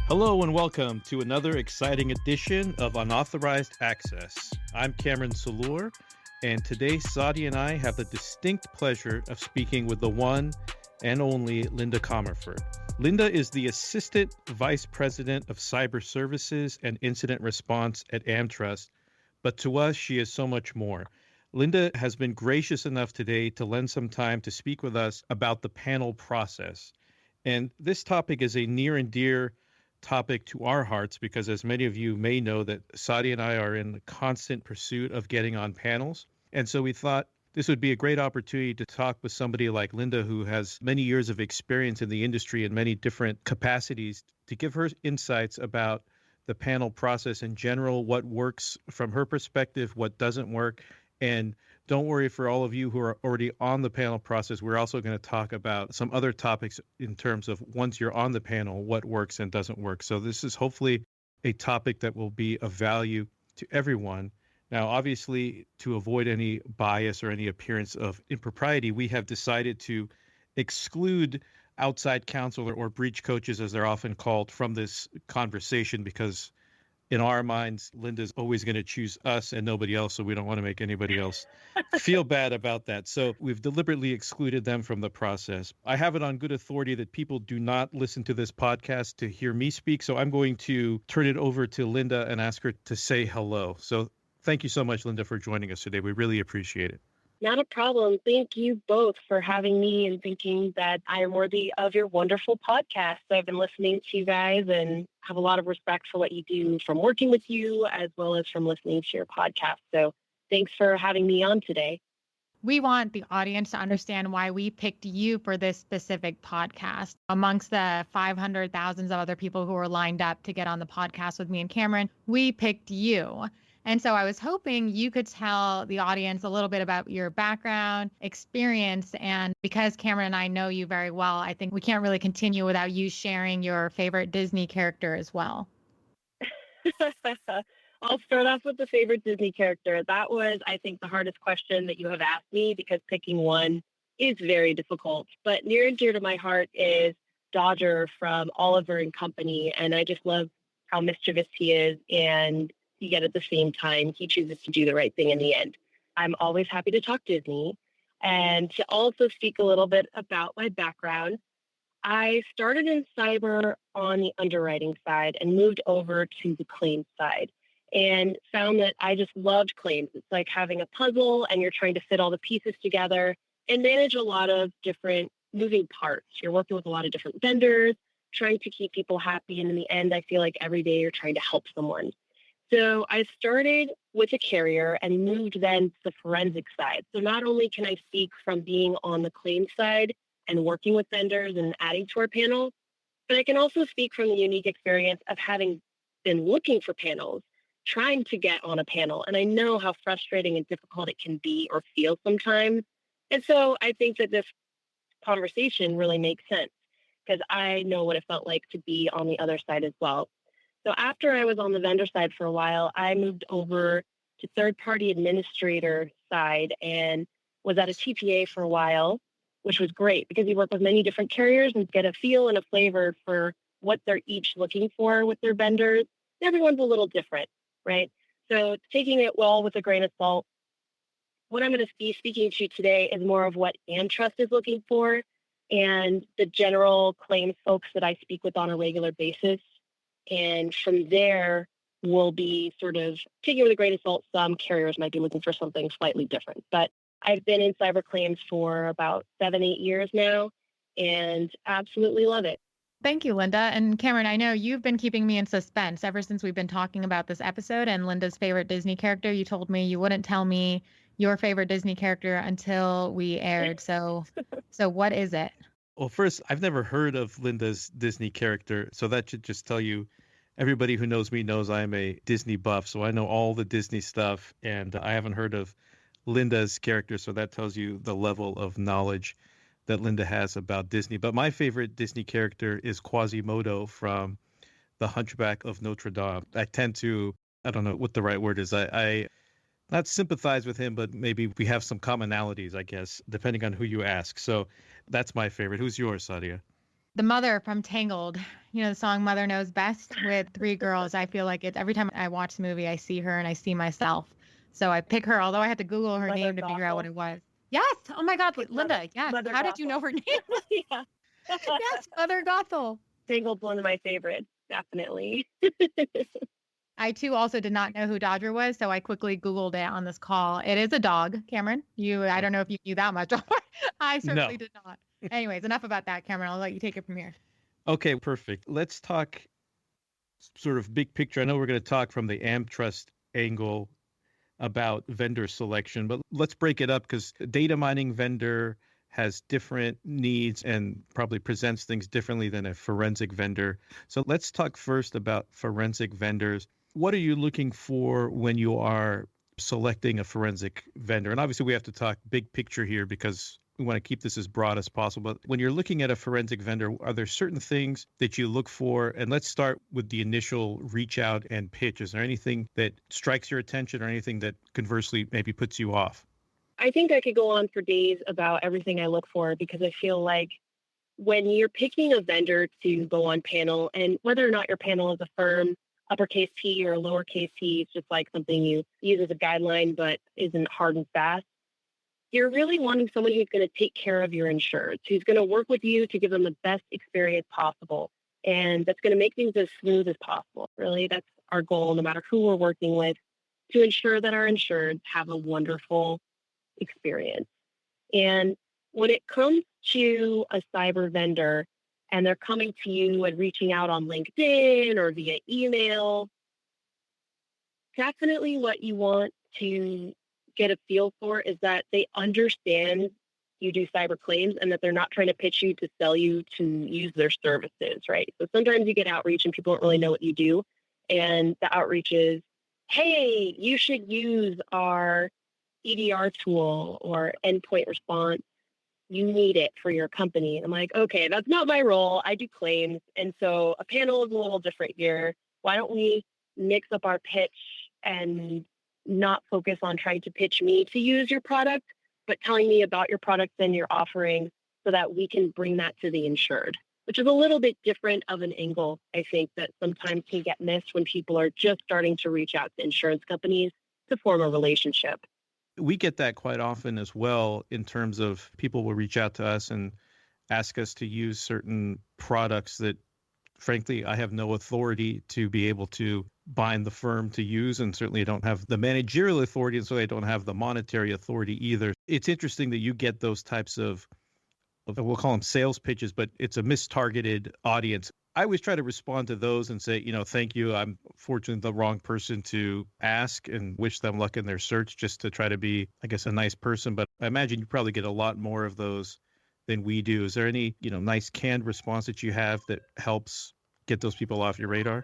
Hello and welcome to another exciting edition of Unauthorized Access. I'm Kamran and Sadia, and today Sadia and I have the distinct pleasure of speaking with the one and only Linda Comerford. Linda is the Assistant Vice President of Cyber Services and Incident Response at AmTrust, but to us, she is so much more. Linda has been gracious enough today to lend some time to speak with us about the panel process. And this topic is a near and dear topic to our hearts because, as many of you may know, that Sadia and I are in the constant pursuit of getting on panels. And so we thought this would be a great opportunity to talk with somebody like Linda, who has many years of experience in the industry in many different capacities, to give her insights about the panel process in general, what works from her perspective, what doesn't work. And don't worry, for all of you who are already on the panel process, we're also going to talk about some other topics in terms of once you're on the panel, what works and doesn't work. So this is hopefully a topic that will be of value to everyone. Now, obviously, to avoid any bias or any appearance of impropriety, we have decided to exclude outside counsel or breach coaches, as they're often called, from this conversation because in our minds, Linda's always going to choose us and nobody else, so we don't want to make anybody else feel bad about that. So we've deliberately excluded them from the process. I have it on good authority that people do not listen to this podcast to hear me speak, so I'm going to turn it over to Linda and ask her to say hello. So thank you so much, Linda, for joining us today. We really appreciate it. Not a problem. Thank you both for having me and thinking that I am worthy of your wonderful podcast. I've been listening to you guys and have a lot of respect for what you do from working with you as well as from listening to your podcast. So thanks for having me on today. We want the audience to understand why we picked you for this specific podcast. Amongst the 500,000 of other people who were lined up to get on the podcast with me and Kamran, we picked you. And so I was hoping you could tell the audience a little bit about your background, experience, and because Kamran and I know you very well, I think we can't really continue without you sharing your favorite Disney character as well. I'll start off with the favorite Disney character. That was, I think, the hardest question that you have asked me because picking one is very difficult. But near and dear to my heart is Dodger from Oliver and Company. And I just love how mischievous he is. And yet at the same time, he chooses to do the right thing in the end. I'm always happy to talk Disney. And to also speak a little bit about my background, I started in cyber on the underwriting side and moved over to the claims side and found that I just loved claims. It's like having a puzzle and you're trying to fit all the pieces together and manage a lot of different moving parts. You're working with a lot of different vendors, trying to keep people happy. And in the end, I feel like every day you're trying to help someone. So I started with a carrier and moved then to the forensic side. So not only can I speak from being on the claims side and working with vendors and adding to our panel, but I can also speak from the unique experience of having been looking for panels, trying to get on a panel. And I know how frustrating and difficult it can be or feel sometimes. And so I think that this conversation really makes sense because I know what it felt like to be on the other side as well. So after I was on the vendor side for a while, I moved over to third-party administrator side and was at a TPA for a while, which was great because you work with many different carriers and get a feel and a flavor for what they're each looking for with their vendors. Everyone's a little different, right? So taking it well with a grain of salt, what I'm going to be speaking to today is more of what AmTrust is looking for and the general claims folks that I speak with on a regular basis. And from there, we'll be sort of taking with a grain of salt. Some carriers might be looking for something slightly different. But I've been in cyber claims for about 7-8 years now and absolutely love it. Thank you, Linda. And Kamran, I know you've been keeping me in suspense ever since we've been talking about this episode and Linda's favorite Disney character. You told me you wouldn't tell me your favorite Disney character until we aired. So what is it? Well, first, I've never heard of Linda's Disney character, so that should just tell you everybody who knows me knows I am a Disney buff, so I know all the Disney stuff, and I haven't heard of Linda's character, so that tells you the level of knowledge that Linda has about Disney. But my favorite Disney character is Quasimodo from The Hunchback of Notre Dame. I tend to, I don't know what the right word is, I not sympathize with him, but maybe we have some commonalities, I guess, depending on who you ask. So that's my favorite. Who's yours, Sadia? The mother from Tangled, you know, the song Mother Knows Best with three girls. I feel like every time I watch the movie, I see her and I see myself. So I pick her, although I had to Google her Mother name to figure out Gothel. what it was. Yes. Oh my God, It's Linda. Yes. Mother How did you know Gothel. her name? Yeah. Yes, Mother Gothel. Tangled's one of my favorites, definitely. I too also did not know who Dodger was, so I quickly Googled it on this call. It is a dog, Cameron. I don't know if you knew that much. I certainly No. did not. Anyways, enough about that, Cameron. I'll let you take it from here. Okay, perfect. Let's talk sort of big picture. I know we're going to talk from the AmTrust angle about vendor selection, but let's break it up because data mining vendor has different needs and probably presents things differently than a forensic vendor. So let's talk first about forensic vendors. What are you looking for when you are selecting a forensic vendor? And obviously we have to talk big picture here because we want to keep this as broad as possible. But when you're looking at a forensic vendor, are there certain things that you look for? And let's start with the initial reach out and pitch. Is there anything that strikes your attention or anything that conversely maybe puts you off? I think I could go on for days about everything I look for because I feel like when you're picking a vendor to go on panel, and whether or not your panel is a firm, uppercase T or lowercase t, it's just like something you use as a guideline but isn't hard and fast. You're really wanting someone who's going to take care of your insureds, who's going to work with you to give them the best experience possible. And that's going to make things as smooth as possible. Really, that's our goal, no matter who we're working with, to ensure that our insureds have a wonderful experience. And when it comes to a cyber vendor and they're coming to you and reaching out on LinkedIn or via email, definitely what you want to get a feel for is that they understand you do cyber claims and that they're not trying to pitch you to sell you to use their services, right? So sometimes you get outreach and people don't really know what you do. And the outreach is, hey, you should use our EDR tool or endpoint response. You need it for your company. And I'm like, okay, that's not my role. I do claims. And so a panel is a little different here. Why don't we mix up our pitch and not focus on trying to pitch me to use your product, but telling me about your product and your offering so that we can bring that to the insured, which is a little bit different of an angle, I think, that sometimes can get missed when people are just starting to reach out to insurance companies to form a relationship. We get that quite often as well in terms of people will reach out to us and ask us to use certain products that, frankly, I have no authority to be able to bind the firm to use, and certainly don't have the managerial authority, and so they don't have the monetary authority either. It's interesting that you get those types of we'll call them sales pitches, but it's a mistargeted audience. I always try to respond to those and say, thank you. I'm fortunately the wrong person to ask and wish them luck in their search, just to try to be, I guess, a nice person. But I imagine you probably get a lot more of those than we do. Is there any, nice canned response that you have that helps get those people off your radar?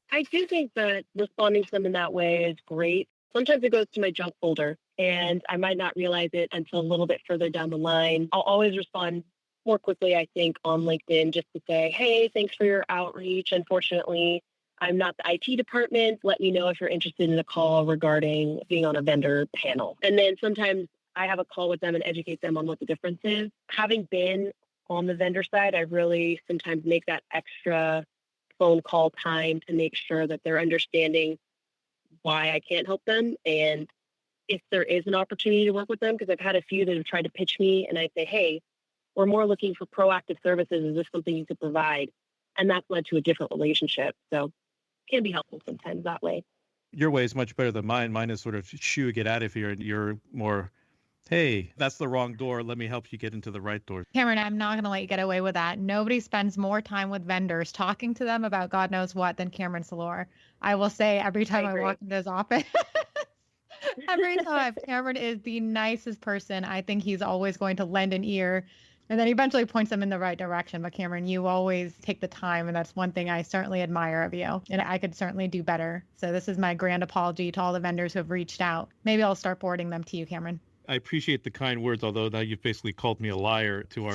I do think that responding to them in that way is great. Sometimes it goes to my junk folder and I might not realize it until a little bit further down the line. I'll always respond more quickly, I think, on LinkedIn just to say, hey, thanks for your outreach. Unfortunately, I'm not the IT department. Let me know if you're interested in a call regarding being on a vendor panel. And then sometimes I have a call with them and educate them on what the difference is. Having been on the vendor side, I really sometimes make that extra phone call time to make sure that they're understanding why I can't help them and if there is an opportunity to work with them, because I've had a few that have tried to pitch me and I say, hey, we're more looking for proactive services. Is this something you could provide? And that's led to a different relationship. So it can be helpful sometimes that way. Your way is much better than mine. Mine is sort of shoo, get out of here. And you're more, hey, that's the wrong door. Let me help you get into the right door. Cameron, I'm not going to let you get away with that. Nobody spends more time with vendors talking to them about God knows what than Cameron Salor. I will say every time I walk into his office, every time, Cameron is the nicest person. I think he's always going to lend an ear. And then he eventually points them in the right direction. But Cameron, you always take the time. And that's one thing I certainly admire of you. And I could certainly do better. So this is my grand apology to all the vendors who have reached out. Maybe I'll start forwarding them to you, Cameron. I appreciate the kind words, although now you've basically called me a liar to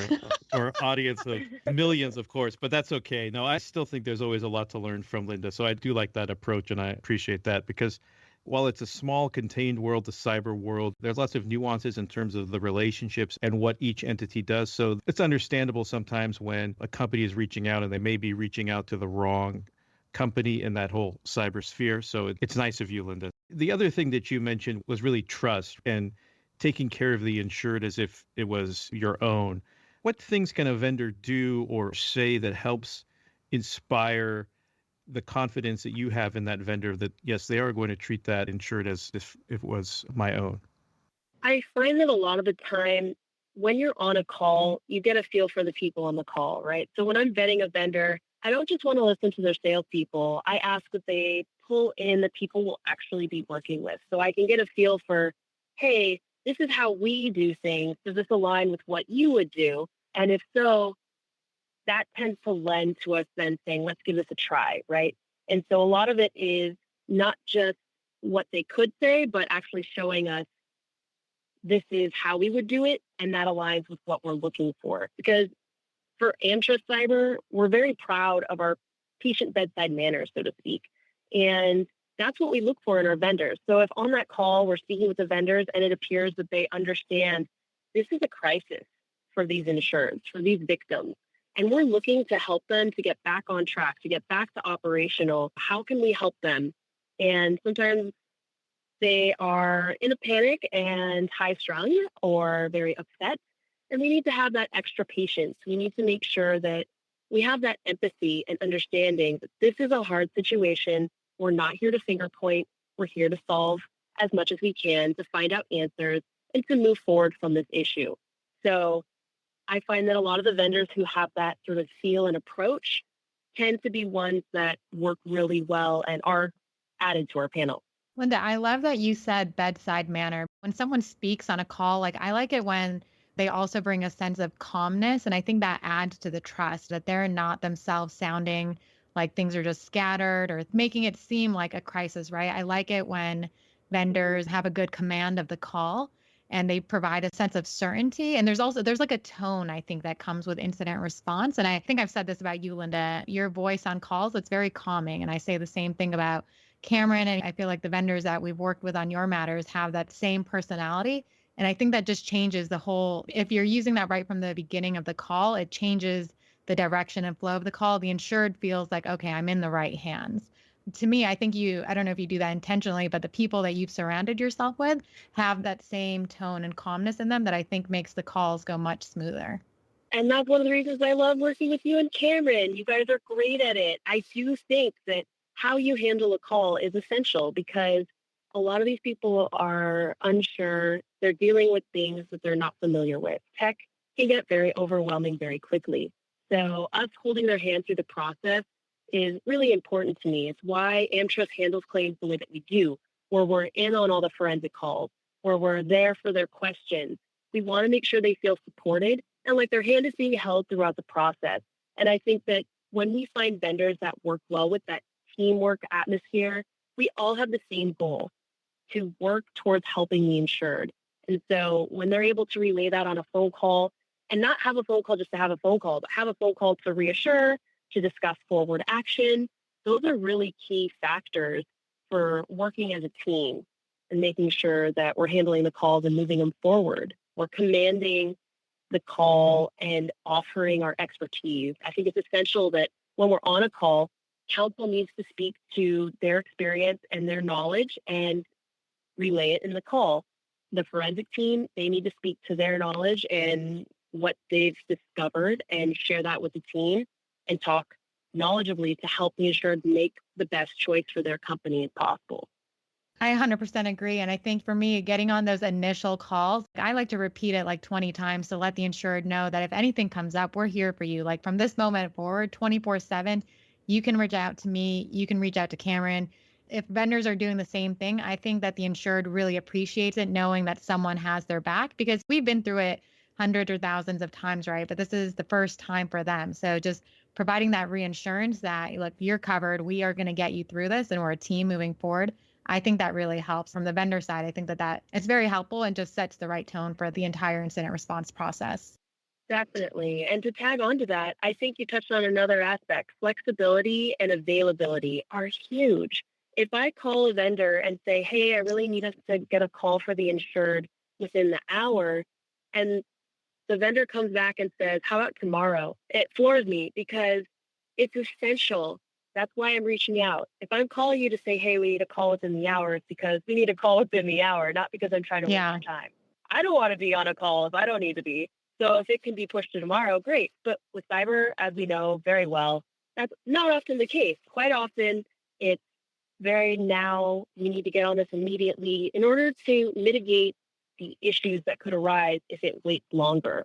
our audience of millions, of course, but that's okay. No, I still think there's always a lot to learn from Linda. So I do like that approach and I appreciate that because while it's a small contained world, the cyber world, there's lots of nuances in terms of the relationships and what each entity does. So it's understandable sometimes when a company is reaching out and they may be reaching out to the wrong company in that whole cyber sphere. So it's nice of you, Linda. The other thing that you mentioned was really trust and taking care of the insured as if it was your own. What things can a vendor do or say that helps inspire the confidence that you have in that vendor that, yes, they are going to treat that insured as if it was my own? I find that a lot of the time when you're on a call, you get a feel for the people on the call, right? So when I'm vetting a vendor, I don't just want to listen to their salespeople. I ask that they pull in the people we'll actually be working with so I can get a feel for, hey, this is how we do things. Does this align with what you would do? And if so, that tends to lend to us then saying, let's give this a try, right? And so a lot of it is not just what they could say, but actually showing us this is how we would do it, and that aligns with what we're looking for. Because for AmTrust Cyber, we're very proud of our patient bedside manner, so to speak. And that's what we look for in our vendors. So if on that call we're speaking with the vendors and it appears that they understand this is a crisis for these insureds, for these victims, and we're looking to help them to get back on track, to get back to operational, how can we help them? And sometimes they are in a panic and high strung or very upset. And we need to have that extra patience. We need to make sure that we have that empathy and understanding that this is a hard situation. We're not here to finger point. We're here to solve as much as we can, to find out answers and to move forward from this issue. So I find that a lot of the vendors who have that sort of feel and approach tend to be ones that work really well and are added to our panel. Linda, I love that you said bedside manner. When someone speaks on a call, like I like it when they also bring a sense of calmness. And I think that adds to the trust that they're not themselves sounding like things are just scattered or making it seem like a crisis, right? I like it when vendors have a good command of the call and they provide a sense of certainty. And there's like a tone, I think, that comes with incident response. And I think I've said this about you, Linda, your voice on calls, it's very calming. And I say the same thing about Cameron, and I feel like the vendors that we've worked with on your matters have that same personality. And I think that just changes the whole, if you're using that right from the beginning of the call, it changes the direction and flow of the call. The insured feels like, okay, I'm in the right hands. To me, I think I don't know if you do that intentionally, but the people that you've surrounded yourself with have that same tone and calmness in them that I think makes the calls go much smoother. And that's one of the reasons I love working with you and Cameron. You guys are great at it. I do think that how you handle a call is essential because a lot of these people are unsure. They're dealing with things that they're not familiar with. Tech can get very overwhelming very quickly. So us holding their hand through the process is really important to me. It's why AmTrust handles claims the way that we do, where we're in on all the forensic calls, where we're there for their questions. We want to make sure they feel supported and like their hand is being held throughout the process. And I think that when we find vendors that work well with that teamwork atmosphere, we all have the same goal to work towards helping the insured. And so when they're able to relay that on a phone call and not have a phone call just to have a phone call, but have a phone call to reassure, to discuss forward action, those are really key factors for working as a team and making sure that we're handling the calls and moving them forward. We're commanding the call and offering our expertise. I think it's essential that when we're on a call, counsel needs to speak to their experience and their knowledge and relay it in the call. The forensic team, they need to speak to their knowledge and what they've discovered and share that with the team and talk knowledgeably to help the insured make the best choice for their company as possible. I 100% agree. And I think for me, getting on those initial calls, I like to repeat it like 20 times to let the insured know that if anything comes up, we're here for you. Like from this moment forward, 24/7, you can reach out to me. You can reach out to Cameron. If vendors are doing the same thing, I think that the insured really appreciates it, knowing that someone has their back because we've been through it hundreds or thousands of times, right? But this is the first time for them. So just providing that reassurance that, look, you're covered. We are going to get you through this and we're a team moving forward. I think that really helps from the vendor side. I think that it's very helpful and just sets the right tone for the entire incident response process. Definitely. And to tag on to that, I think you touched on another aspect. Flexibility and availability are huge. If I call a vendor and say, hey, I really need us to get a call for the insured within the hour, and the vendor comes back and says, how about tomorrow? It floors me because it's essential. That's why I'm reaching out. If I'm calling you to say, hey, we need a call within the hour, it's because we need a call within the hour, not because I'm trying to waste Yeah. your time. I don't want to be on a call if I don't need to be. So if it can be pushed to tomorrow, great. But with cyber, as we know very well, that's not often the case. Quite often, it's very now, we need to get on this immediately in order to mitigate the issues that could arise if it waits longer.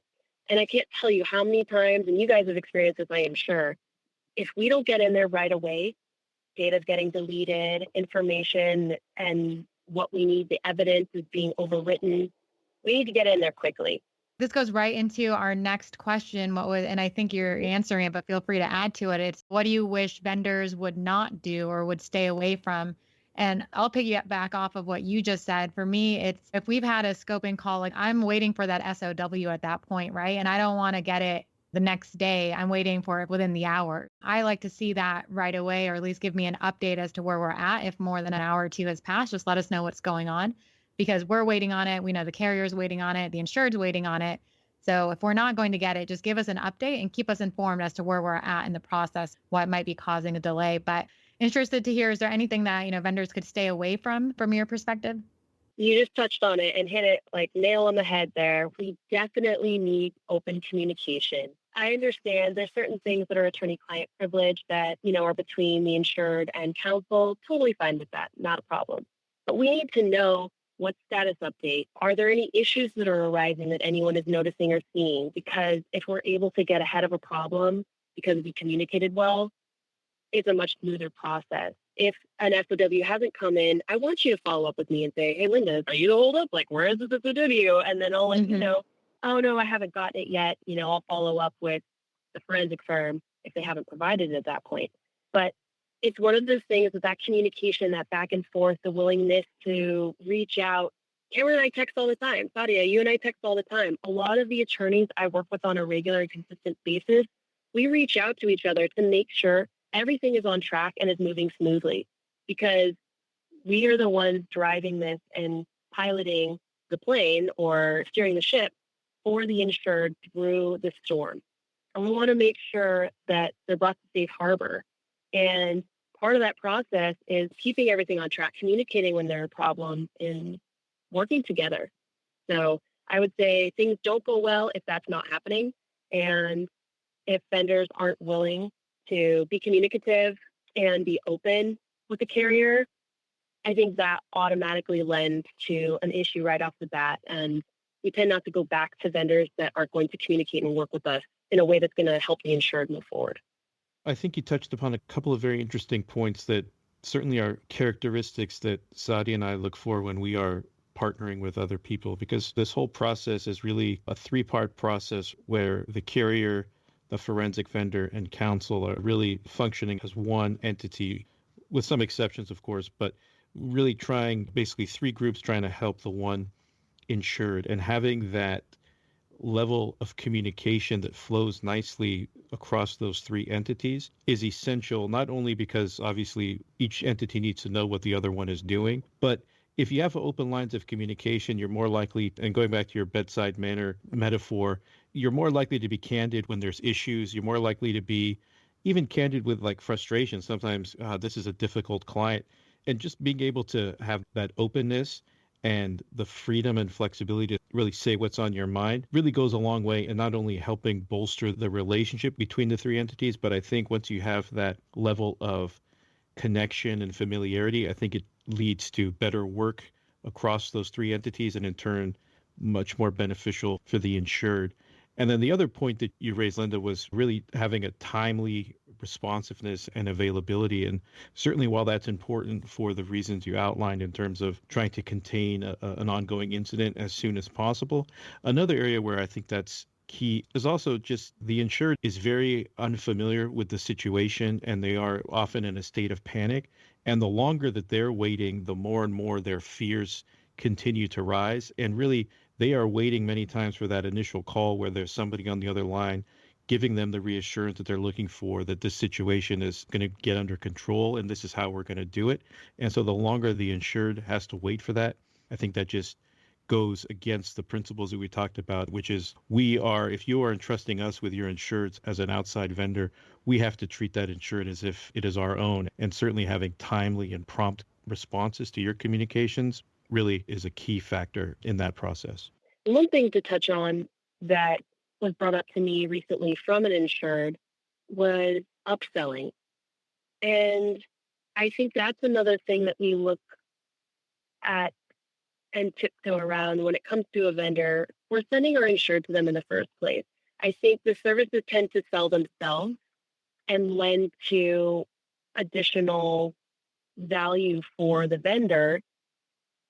And I can't tell you how many times, and you guys have experienced this, I am sure, if we don't get in there right away, data's getting deleted, information and what we need, the evidence is being overwritten. We need to get in there quickly. This goes right into our next question. And I think you're answering it, but feel free to add to it. It's what do you wish vendors would not do or would stay away from? And I'll piggyback off of what you just said. For me, it's if we've had a scoping call, like I'm waiting for that SOW at that point, right? And I don't want to get it the next day. I'm waiting for it within the hour. I like to see that right away, or at least give me an update as to where we're at. If more than an hour or two has passed, just let us know what's going on, because we're waiting on it. We know the carrier's waiting on it. The insured's waiting on it. So if we're not going to get it, just give us an update and keep us informed as to where we're at in the process, what might be causing a delay. But interested to hear, is there anything that, vendors could stay away from your perspective? You just touched on it and hit it like nail on the head there. We definitely need open communication. I understand there's certain things that are attorney-client privilege that, are between the insured and counsel. Totally fine with that. Not a problem. But we need to know what status update. Are there any issues that are arising that anyone is noticing or seeing? Because if we're able to get ahead of a problem because we communicated well, it's a much smoother process. If an SOW hasn't come in, I want you to follow up with me and say, hey, Linda, are you the holdup? Like, where is this SOW? And then I'll let you know, oh, no, I haven't gotten it yet. I'll follow up with the forensic firm if they haven't provided it at that point. But it's one of those things with that communication, that back and forth, the willingness to reach out. Cameron and I text all the time. Sadia, you and I text all the time. A lot of the attorneys I work with on a regular and consistent basis, we reach out to each other to make sure everything is on track and is moving smoothly, because we are the ones driving this and piloting the plane or steering the ship for the insured through the storm. And we want to make sure that they're brought to safe harbor. And part of that process is keeping everything on track, communicating when there are problems, and working together. So I would say things don't go well if that's not happening. And if vendors aren't willing to be communicative and be open with the carrier, I think that automatically lends to an issue right off the bat. And we tend not to go back to vendors that aren't going to communicate and work with us in a way that's going to help the insured move forward. I think you touched upon a couple of very interesting points that certainly are characteristics that Sadia and I look for when we are partnering with other people, because this whole process is really a three-part process where the carrier, the forensic vendor, and counsel are really functioning as one entity, with some exceptions, of course, but really basically three groups trying to help the one insured, and having that level of communication that flows nicely across those three entities is essential, not only because obviously each entity needs to know what the other one is doing, but if you have open lines of communication, you're more likely, and going back to your bedside manner metaphor, you're more likely to be candid when there's issues. You're more likely to be even candid with like frustration. Sometimes this is a difficult client, and just being able to have that openness and the freedom and flexibility to really say what's on your mind really goes a long way in not only helping bolster the relationship between the three entities, but I think once you have that level of connection and familiarity, I think it leads to better work across those three entities, and in turn, much more beneficial for the insured. And then the other point that you raised, Linda, was really having a timely responsiveness and availability. And certainly while that's important for the reasons you outlined in terms of trying to contain an ongoing incident as soon as possible, another area where I think that's key is also just the insured is very unfamiliar with the situation, and they are often in a state of panic. And the longer that they're waiting, the more and more their fears continue to rise. And really, they are waiting many times for that initial call where there's somebody on the other line giving them the reassurance that they're looking for, that this situation is going to get under control and this is how we're going to do it. And so the longer the insured has to wait for that, I think that just goes against the principles that we talked about, which is if you are entrusting us with your insureds as an outside vendor, we have to treat that insured as if it is our own. And certainly having timely and prompt responses to your communications really is a key factor in that process. One thing to touch on that was brought up to me recently from an insured was upselling. And I think that's another thing that we look at and tiptoe around when it comes to a vendor. We're sending our insured to them in the first place. I think the services tend to sell themselves and lend to additional value for the vendor,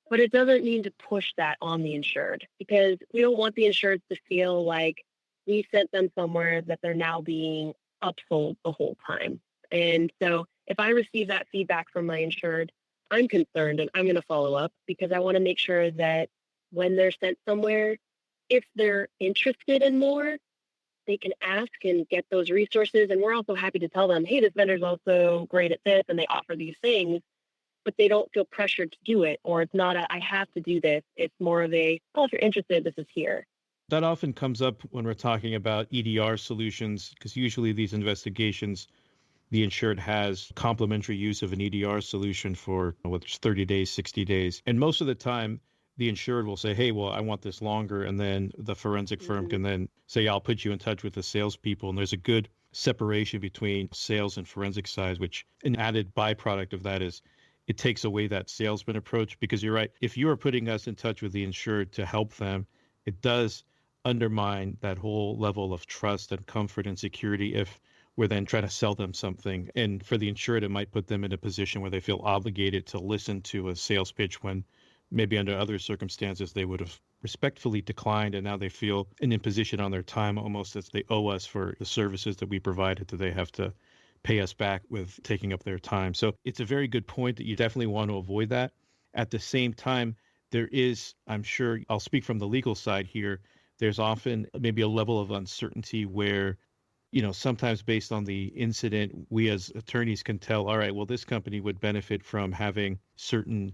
but it doesn't mean to push that on the insured, because we don't want the insured to feel like we sent them somewhere that they're now being upsold the whole time. And so if I receive that feedback from my insured, I'm concerned and I'm going to follow up, because I want to make sure that when they're sent somewhere, if they're interested in more, they can ask and get those resources. And we're also happy to tell them, hey, this vendor's also great at this and they offer these things, but they don't feel pressured to do it. Or it's not I have to do this. It's more of if you're interested, this is here. That often comes up when we're talking about EDR solutions, because usually these investigations, the insured has complimentary use of an EDR solution for whether it's 30 days, 60 days. And most of the time, the insured will say, hey, well, I want this longer. And then the forensic firm can then say, I'll put you in touch with the salespeople. And there's a good separation between sales and forensic side, which an added byproduct of that is it takes away that salesman approach. Because you're right, if you are putting us in touch with the insured to help them, it does undermine that whole level of trust and comfort and security if we're then trying to sell them something. And for the insured, it might put them in a position where they feel obligated to listen to a sales pitch when maybe under other circumstances they would have respectfully declined, and now they feel an imposition on their time, almost as they owe us for the services that we provided, that they have to pay us back with taking up their time. So it's a very good point that you definitely want to avoid that. At the same time, there is, I'm sure, I'll speak from the legal side here, there's often maybe a level of uncertainty where, sometimes based on the incident, we as attorneys can tell, all right, well, this company would benefit from having certain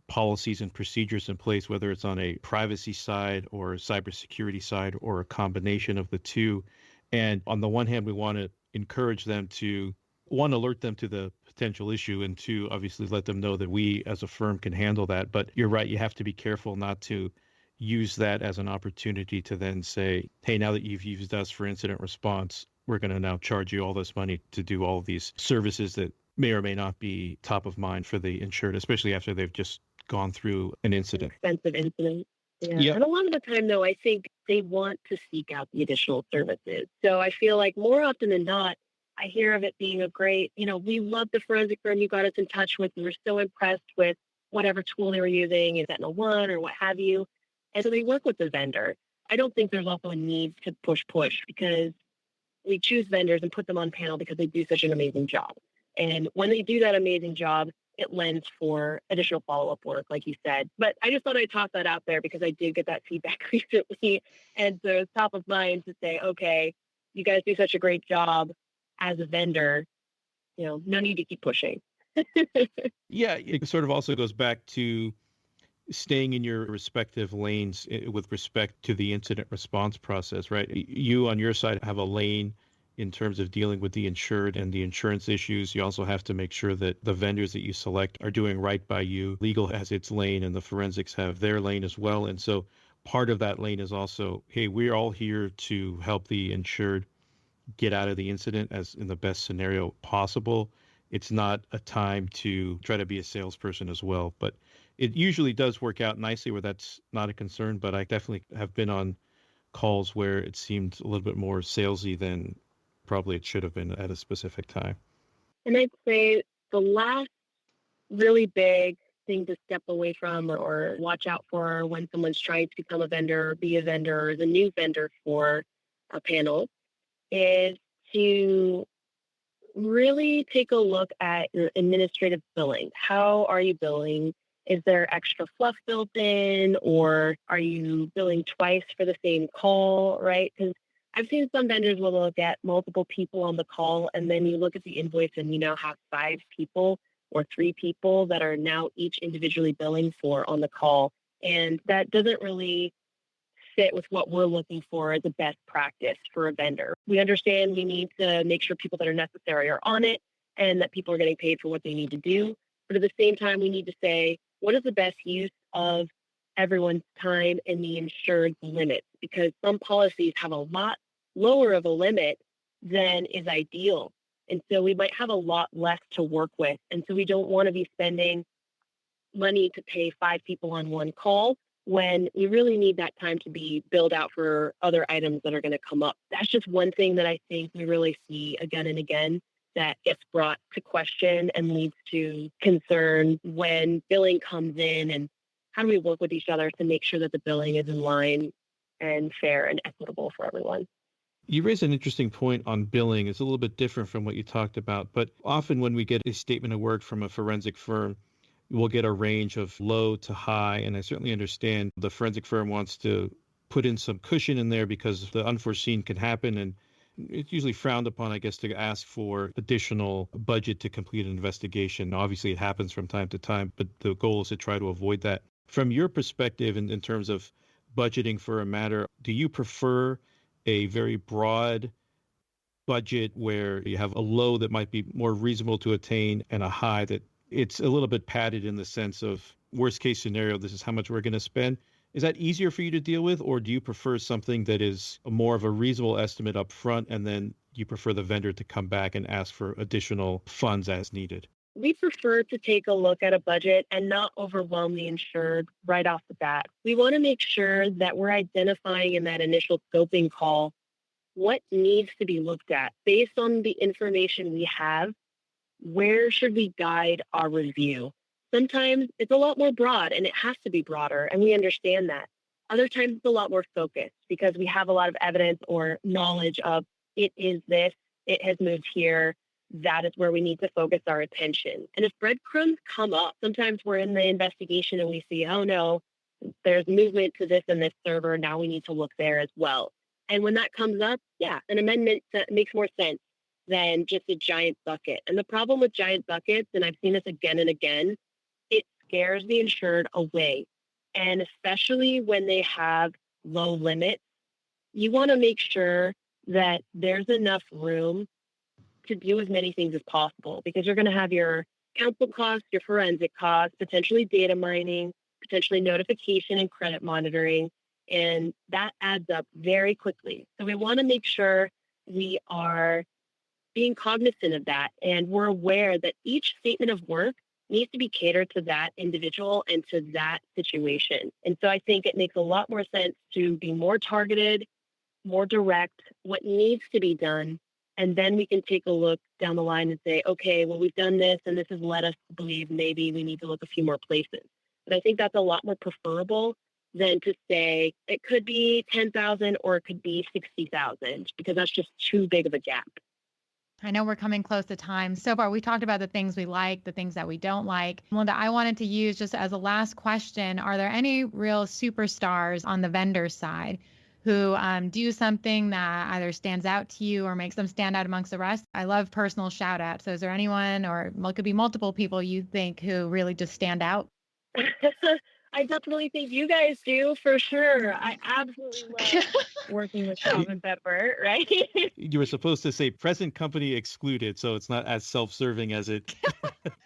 policies and procedures in place, whether it's on a privacy side or a cybersecurity side or a combination of the two. And on the one hand, we want to encourage them to, one, alert them to the potential issue, and two, obviously let them know that we as a firm can handle that. But you're right, you have to be careful not to use that as an opportunity to then say, hey, now that you've used us for incident response, we're going to now charge you all this money to do all of these services that may or may not be top of mind for the insured, especially after they've just gone through an incident. Expensive incident. Yeah. Yep. And a lot of the time, though, I think they want to seek out the additional services. So I feel like more often than not, I hear of it being a great, we love the forensic firm you got us in touch with. We were so impressed with whatever tool they were using, Sentinel-1 or what have you. And so they work with the vendor. I don't think there's also a need to push, because we choose vendors and put them on panel because they do such an amazing job. And when they do that amazing job, it lends for additional follow-up work, like you said. But I just thought I'd toss that out there because I did get that feedback recently. And so it's top of mind to say, okay, you guys do such a great job as a vendor, no need to keep pushing. Yeah, it sort of also goes back to staying in your respective lanes with respect to the incident response process, right? You on your side have a lane in terms of dealing with the insured and the insurance issues. You also have to make sure that the vendors that you select are doing right by you. Legal has its lane and the forensics have their lane as well. And so part of that lane is also, hey, we're all here to help the insured get out of the incident as in the best scenario possible. It's not a time to try to be a salesperson as well. But it usually does work out nicely where that's not a concern. But I definitely have been on calls where it seemed a little bit more salesy than probably it should have been at a specific time. And I'd say the last really big thing to step away from or watch out for when someone's trying to become a vendor or be a vendor or is a new vendor for a panel is to really take a look at your administrative billing. How are you billing? Is there extra fluff built in, or are you billing twice for the same call, right? Because I've seen some vendors will look at multiple people on the call, and then you look at the invoice and you now have 5 people or 3 people that are now each individually billing for on the call. And that doesn't really fit with what we're looking for as a best practice for a vendor. We understand we need to make sure people that are necessary are on it and that people are getting paid for what they need to do. But at the same time, we need to say, what is the best use of everyone's time and the insured limits? Because some policies have a lot lower of a limit than is ideal. And so we might have a lot less to work with. And so we don't want to be spending money to pay 5 people on one call when we really need that time to be billed out for other items that are going to come up. That's just one thing that I think we really see again and again that gets brought to question and leads to concern when billing comes in, and how do we work with each other to make sure that the billing is in line and fair and equitable for everyone. You raise an interesting point on billing. It's a little bit different from what you talked about, but often when we get a statement of work from a forensic firm, we'll get a range of low to high. And I certainly understand the forensic firm wants to put in some cushion in there because the unforeseen can happen. And it's usually frowned upon, I guess, to ask for additional budget to complete an investigation. Obviously, it happens from time to time, but the goal is to try to avoid that. From your perspective, in terms of budgeting for a matter, do you prefer a very broad budget where you have a low that might be more reasonable to attain and a high that it's a little bit padded in the sense of worst case scenario, this is how much we're going to spend? Is that easier for you to deal with, or do you prefer something that is more of a reasonable estimate up front and then you prefer the vendor to come back and ask for additional funds as needed? We prefer to take a look at a budget and not overwhelm the insured right off the bat. We want to make sure that we're identifying in that initial scoping call what needs to be looked at based on the information we have. Where should we guide our review? Sometimes it's a lot more broad and it has to be broader, and we understand that. Other times it's a lot more focused because we have a lot of evidence or knowledge of it is this, it has moved here, that is where we need to focus our attention. And if breadcrumbs come up, sometimes we're in the investigation and we see, oh no, there's movement to this and this server, now we need to look there as well. And when that comes up, yeah, an amendment makes more sense than just a giant bucket. And the problem with giant buckets, and I've seen this again and again, it scares the insured away. And especially when they have low limits, you want to make sure that there's enough room to do as many things as possible, because you're going to have your counsel costs, your forensic costs, potentially data mining, potentially notification and credit monitoring, and that adds up very quickly. So we want to make sure we are being cognizant of that, and we're aware that each statement of work needs to be catered to that individual and to that situation. And so I think it makes a lot more sense to be more targeted, more direct, what needs to be done. And then we can take a look down the line and say, okay, well, we've done this and this has led us to believe maybe we need to look a few more places. But I think that's a lot more preferable than to say it could be 10,000 or it could be 60,000, because that's just too big of a gap. I know we're coming close to time. So far, we talked about the things we like, the things that we don't like. Melinda, I wanted to use just as a last question, are there any real superstars on the vendor side who do something that either stands out to you or makes them stand out amongst the rest? I love personal shout outs. So is there anyone, or it could be multiple people you think who really just stand out? I definitely think you guys do, for sure. I absolutely love working with Salt and Pepper, right? You were supposed to say present company excluded, so it's not as self-serving as it,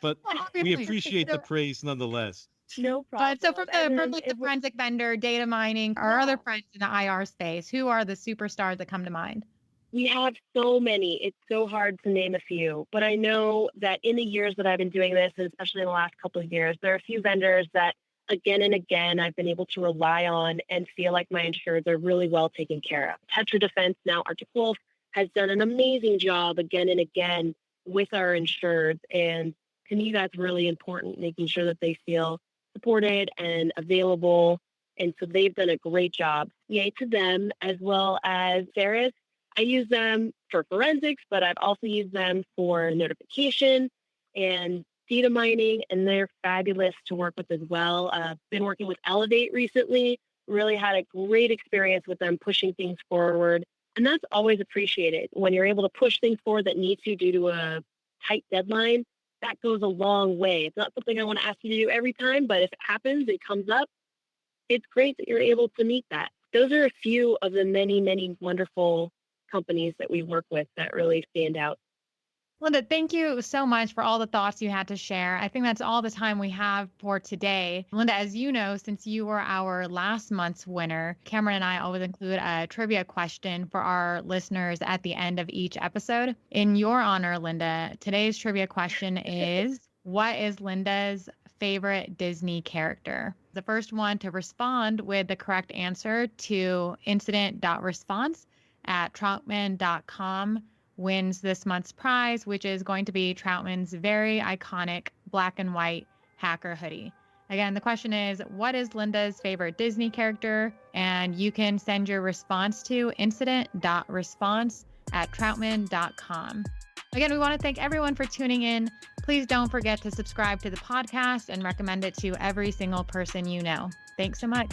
but we appreciate the praise nonetheless. No problem. But so from the forensic vendor, data mining, our other friends in the IR space, who are the superstars that come to mind? We have so many. It's so hard to name a few. But I know that in the years that I've been doing this, and especially in the last couple of years, there are a few vendors that again and again I've been able to rely on and feel like my insureds are really well taken care of. Tetra Defense, now Arctic Wolf, has done an amazing job again and again with our insureds. And to me, that's really important, making sure that they feel supported and available. And so they've done a great job. Yay to them, as well as Ferris. I use them for forensics, but I've also used them for notification and data mining, and they're fabulous to work with as well. Been working with Elevate recently, really had a great experience with them pushing things forward And that's always appreciated when you're able to push things forward that need to due to a tight deadline. That goes a long way. It's not something I want to ask you to do every time, but if it happens, it comes up, it's great that you're able to meet that. Those are a few of the many, many wonderful companies that we work with that really stand out. Linda, thank you so much for all the thoughts you had to share. I think that's all the time we have for today. Linda, as you know, since you were our last month's winner, Cameron and I always include a trivia question for our listeners at the end of each episode. In your honor, Linda, today's trivia question is, what is Linda's favorite Disney character? The first one to respond with the correct answer to incident.response@troutman.com wins this month's prize, which is going to be Troutman's very iconic black and white hacker hoodie. Again, the question is, what is Linda's favorite Disney character? And you can send your response to incident.response@troutman.com. Again, we want to thank everyone for tuning in. Please don't forget to subscribe to the podcast and recommend it to every single person you know. Thanks so much.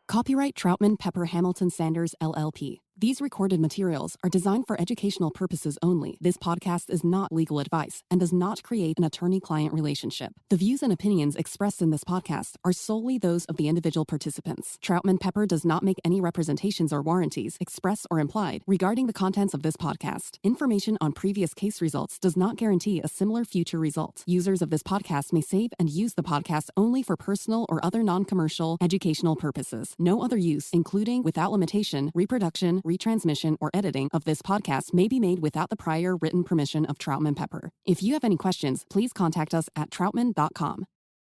Copyright Troutman Pepper Hamilton Sanders, LLP. These recorded materials are designed for educational purposes only. This podcast is not legal advice and does not create an attorney-client relationship. The views and opinions expressed in this podcast are solely those of the individual participants. Troutman Pepper does not make any representations or warranties, express or implied, regarding the contents of this podcast. Information on previous case results does not guarantee a similar future result. Users of this podcast may save and use the podcast only for personal or other non-commercial educational purposes. No other use, including, without limitation, reproduction, retransmission, or editing of this podcast may be made without the prior written permission of Troutman Pepper. If you have any questions, please contact us at troutman.com.